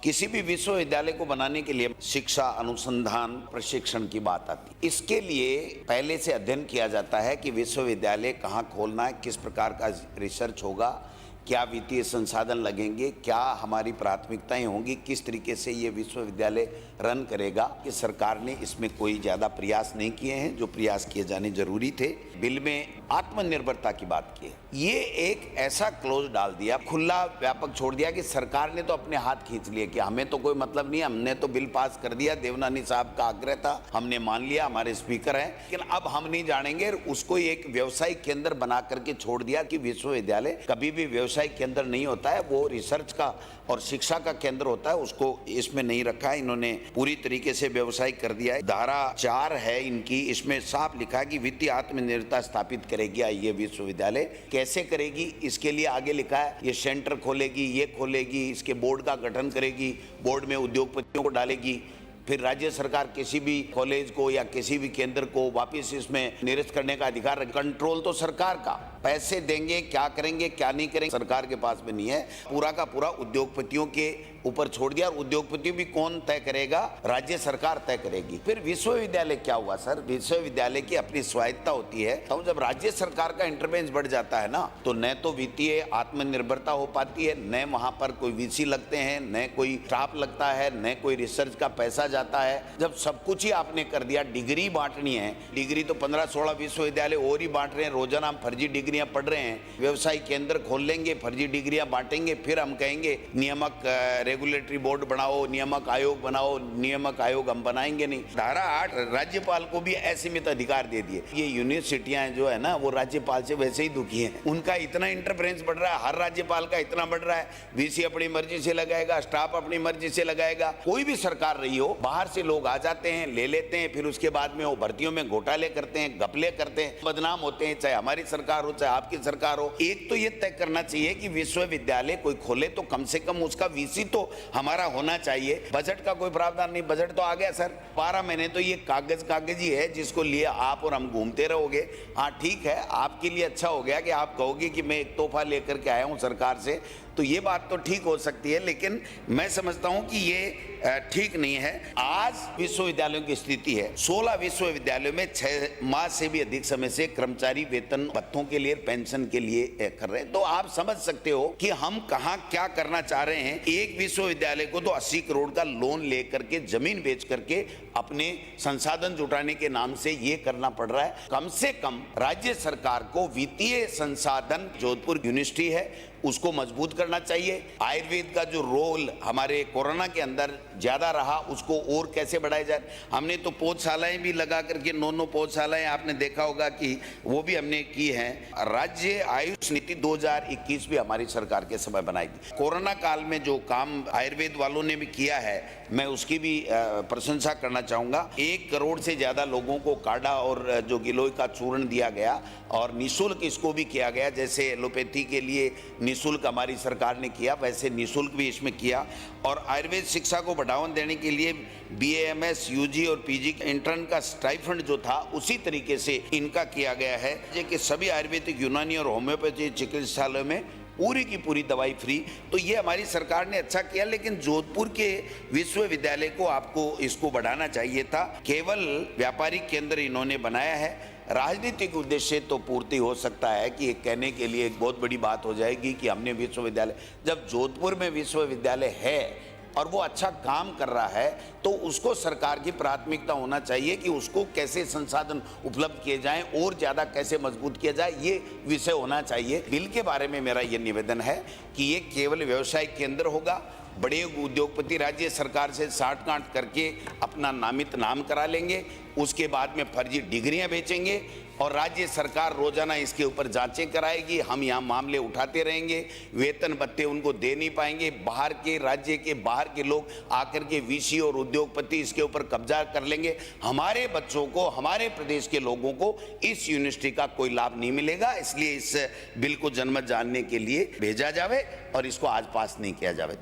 किसी भी विश्वविद्यालय को बनाने के लिए शिक्षा, अनुसंधान, प्रशिक्षण की बात आती है। इसके लिए पहले से अध्ययन किया जाता है कि विश्वविद्यालय कहाँ खोलना है, किस प्रकार का रिसर्च होगा, क्या वित्तीय संसाधन लगेंगे, क्या हमारी प्राथमिकताएं होंगी, किस तरीके से ये विश्वविद्यालय रन करेगा। कि सरकार ने इसमें कोई ज़्यादा प्रयास नहीं किए हैं जो प्रयास किए जाने जरूरी थे। बिल में आत्मनिर्भरता की बात की है, ये एक ऐसा क्लोज डाल दिया, खुला व्यापक छोड़ दिया कि सरकार ने तो अपने हाथ खींच लिए कि हमें तो कोई मतलब नहीं, हमने तो बिल पास कर दिया, देवनानी साहब का आग्रह था, हमने मान लिया, हमारे स्पीकर हैं, लेकिन अब हम नहीं जानेंगे। उसको एक व्यवसायिक केंद्र बना करके छोड़ दिया कि विश्वविद्यालय कभी भी व्यवसायिक केंद्र नहीं होता है, वो रिसर्च का और शिक्षा का केंद्र होता है, उसको इसमें नहीं रखा है। इन्होंने पूरी तरीके से व्यवसायिक कर दिया है। धारा 4 है इनकी, इसमें साफ लिखा है कि वित्तीय आत्मनिर्भरता स्थापित करेगी ये विश्वविद्यालय। कैसे करेगी, इसके लिए आगे लिखा है ये सेंटर खोलेगी, ये खोलेगी, इसके बोर्ड का गठन करेगी, बोर्ड में उद्योगपतियों को डालेगी, फिर राज्य सरकार किसी भी कॉलेज को या किसी भी केंद्र को वापस इसमें निरस्त करने का अधिकार, कंट्रोल तो सरकार का। पैसे देंगे, क्या करेंगे क्या नहीं करेंगे सरकार के पास में नहीं है, पूरा का पूरा उद्योगपतियों के ऊपर छोड़ दिया। और उद्योगपति भी कौन तय करेगा, राज्य सरकार तय करेगी। फिर विश्वविद्यालय क्या हुआ सर, विश्वविद्यालय की अपनी स्वायत्ता होती है, तो जब राज्य सरकार का इंटरवेंस बढ़ जाता है ना, तो न तो वित्तीय आत्मनिर्भरता हो पाती है, न वहां पर कोई वीसी लगते हैं, न कोई स्टाफ लगता है, न कोई रिसर्च का पैसा जाता है। जब सब कुछ ही आपने कर दिया, डिग्री बांटनी है, डिग्री तो 15-16 विश्वविद्यालय और ही बांट रहे हैं, रोजाना हम फर्जी डिग्रियां पढ़ रहे हैं। व्यवसायिक केंद्र खोल लेंगे, फर्जी डिग्रियां बांटेंगे, फिर हम कहेंगे नियामक रेगुलेटरी बोर्ड बनाओ, नियामक आयोग बनाओ। नियामक आयोग हम बनाएंगे नहीं। धारा 8 राज्यपाल को भी असीमित अधिकार दे दिए। ये यूनिवर्सिटियां जो है ना, वो राज्यपाल से वैसे ही दुखी हैं, उनका इतना इंटरफेरेंस बढ़ रहा है, हर राज्यपाल का इतना बढ़ रहा है। वीसी अपनी मर्जी से लगाएगा, स्टाफ अपनी मर्जी से लगाएगा। कोई भी सरकार रही हो, बाहर से लोग आ जाते हैं, ले लेते हैं, फिर उसके बाद में वो भर्तियों में घोटाले करते हैं, घपले करते हैं, बदनाम होते हैं, चाहे हमारी सरकार हो चाहे आपकी सरकार हो। एक तो ये तय करना चाहिए कि विश्वविद्यालय कोई खोले तो कम से कम उसका वीसी तो हमारा होना चाहिए। बजट का कोई प्रावधान नहीं, बजट तो आ गया सर, 12 महीने तो ये कागज ही है जिसको लिए आप और हम घूमते रहोगे। हाँ ठीक है, आपके लिए अच्छा हो गया कि आप कहोगे कि मैं एक तोहफा लेकर के आया हूँ सरकार से, तो ये बात तो ठीक हो सकती है, लेकिन मैं समझता हूं कि ये ठीक नहीं है। आज विश्वविद्यालयों की स्थिति है, 16 विश्वविद्यालयों में 6 माह से भी अधिक समय से कर्मचारी वेतन भत्तों के लिए, पेंशन के लिए कर रहे हैं। तो आप समझ सकते हो कि हम कहां क्या करना चाह रहे हैं। एक विश्वविद्यालय को तो 80 करोड़ का लोन लेकर के, जमीन बेच करके अपने संसाधन जुटाने के नाम से ये करना पड़ रहा है। कम से कम राज्य सरकार को वित्तीय संसाधन, जोधपुर यूनिवर्सिटी है उसको मजबूत करना चाहिए। आयुर्वेद का जो रोल हमारे कोरोना के अंदर ज्यादा रहा, उसको और कैसे बढ़ाया जाए। हमने तो पौधशालाएं भी लगा करके 9 पौधशालाएं आपने देखा होगा कि वो भी हमने की हैं। राज्य आयुष नीति 2021 भी हमारी सरकार के समय बनाई थी। कोरोना काल में जो काम आयुर्वेद वालों ने भी किया है, मैं उसकी भी प्रशंसा करना चाहूंगा। 1 करोड़ से ज्यादा लोगों को काढ़ा और जो गिलोय का चूर्ण दिया गया और निःशुल्क इसको भी किया गया। जैसे एलोपैथी के लिए निःशुल्क हमारी सरकार ने किया, वैसे निःशुल्क भी इसमें किया। और आयुर्वेद शिक्षा को बढ़ावा देने के लिए BAMS, UG और PG इंटर्न का स्टाइफंड जो था, उसी तरीके से इनका किया गया है कि सभी आयुर्वेदिक, यूनानी और होम्योपैथी चिकित्सालयों में पूरी की पूरी दवाई फ्री। तो ये हमारी सरकार ने अच्छा किया, लेकिन जोधपुर के विश्वविद्यालय को आपको इसको बढ़ाना चाहिए था। केवल व्यापारिक केंद्र इन्होंने बनाया है। राजनीतिक उद्देश्य तो पूर्ति हो सकता है कि एक कहने के लिए एक बहुत बड़ी बात हो जाएगी कि हमने विश्वविद्यालय, जब जोधपुर में विश्वविद्यालय है और वो अच्छा काम कर रहा है, तो उसको सरकार की प्राथमिकता होना चाहिए कि उसको कैसे संसाधन उपलब्ध किए जाएं और ज़्यादा कैसे मजबूत किया जाए, ये विषय होना चाहिए। बिल के बारे में मेरा ये निवेदन है कि ये केवल व्यवसायिक केंद्र होगा। बड़े उद्योगपति राज्य सरकार से साठ-गांठ करके अपना नामित नाम करा लेंगे, उसके बाद में फर्जी डिग्रियां बेचेंगे और राज्य सरकार रोजाना इसके ऊपर जांचें कराएगी। हम यहाँ मामले उठाते रहेंगे, वेतन भत्ते उनको दे नहीं पाएंगे। बाहर के राज्य के बाहर के लोग आकर के वीसी और उद्योगपति इसके ऊपर कब्जा कर लेंगे। हमारे बच्चों को, हमारे प्रदेश के लोगों को इस यूनिवर्सिटी का कोई लाभ नहीं मिलेगा। इसलिए इस बिल को जनमत जानने के लिए भेजा जावे और इसको आज पास नहीं किया जावे।